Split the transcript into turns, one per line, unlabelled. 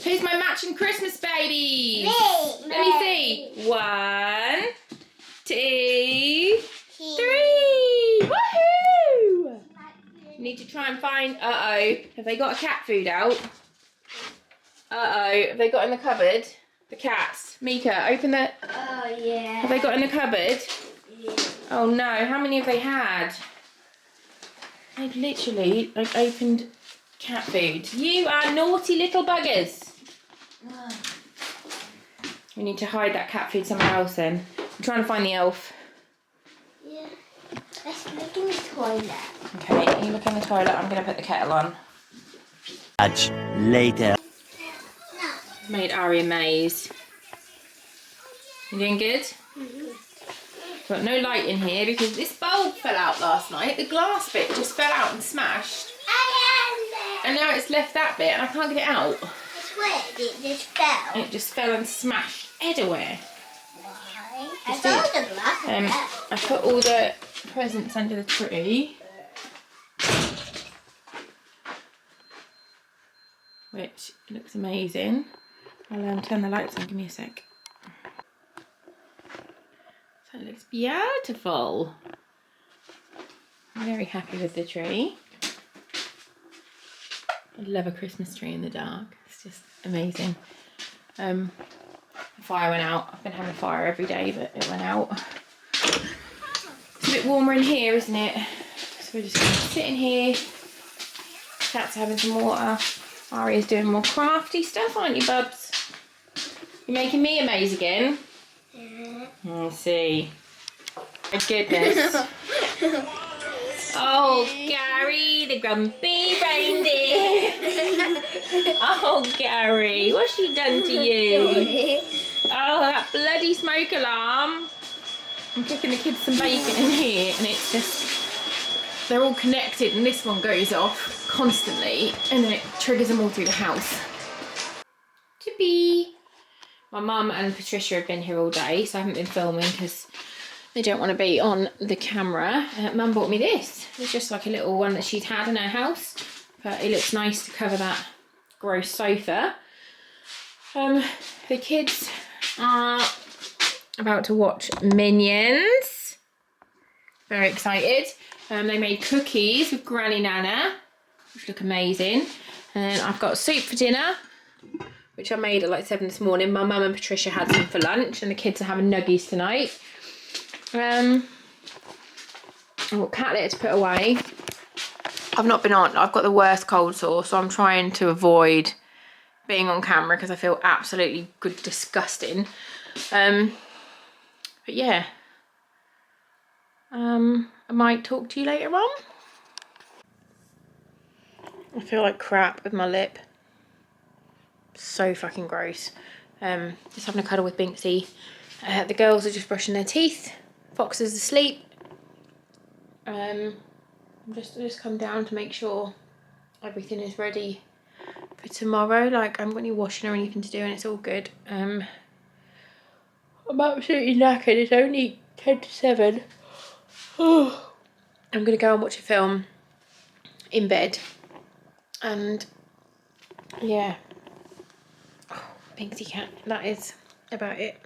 Who's my matching Christmas babies?
Me.
Let me see. 1, 2, 3. Woohoo! Need to try and find. Have they got a cat food out? Have they got in the cupboard? The cats. Mika, open the.
Oh yeah.
Have they got in the cupboard?
Yeah.
Oh no! How many have they had? They've literally opened cat food. You are naughty little buggers. We need to hide that cat food somewhere else then. I'm trying to find the elf.
Yeah. Let's look in the toilet.
Okay, you look in the toilet. I'm going to put the kettle on.
Much later.
Made Ari a maze. You doing good?
Mm-hmm.
Got no light in here because this bulb fell out last night. The glass bit just fell out and smashed. And now it's left that bit and I can't get it out.
It's weird, it just fell.
It just fell and smashed everywhere.
Why?
I saw the
glass.
I put all the presents under the tree. Which looks amazing. I'll turn the lights on, give me a sec. So it looks beautiful. I'm very happy with the tree. I love a Christmas tree in the dark. It's just amazing. The fire went out. I've been having a fire every day, but it went out. It's a bit warmer in here, isn't it? So we're just going to sit in here. Cat's having some water. Aria's doing more crafty stuff, aren't you, Bubs? You're making me a maze again?
Yeah.
Let's see. My goodness. Oh, Gary, the grumpy reindeer. Oh, Gary, what's she done to you? Oh, that bloody smoke alarm. I'm cooking the kids some bacon in here and it's just, they're all connected and this one goes off constantly and then it triggers them all through the house. Chippy. My mum and Patricia have been here all day, so I haven't been filming because they don't want to be on the camera. Mum bought me this. It's just like a little one that she'd had in her house, but it looks nice to cover that gross sofa. The kids are about to watch Minions. Very excited. They made cookies with Granny Nana, which look amazing. And I've got soup for dinner, which I made at like 7 this morning. My mum and Patricia had some for lunch and the kids are having nuggies tonight. I've got cat litter to put away. I've not been on, I've got the worst cold sore, so I'm trying to avoid being on camera because I feel absolutely disgusting. But yeah. I might talk to you later on. I feel like crap with my lip. So fucking gross. Just having a cuddle with Binksy. The girls are just brushing their teeth. Fox is asleep. I'm just come down to make sure everything is ready for tomorrow. Like, I haven't got any washing or anything to do and it's all good. I'm absolutely knackered. It's only 10 to 7. I'm gonna go and watch a film in bed. And yeah. Oh, Binksy cat. That is about it.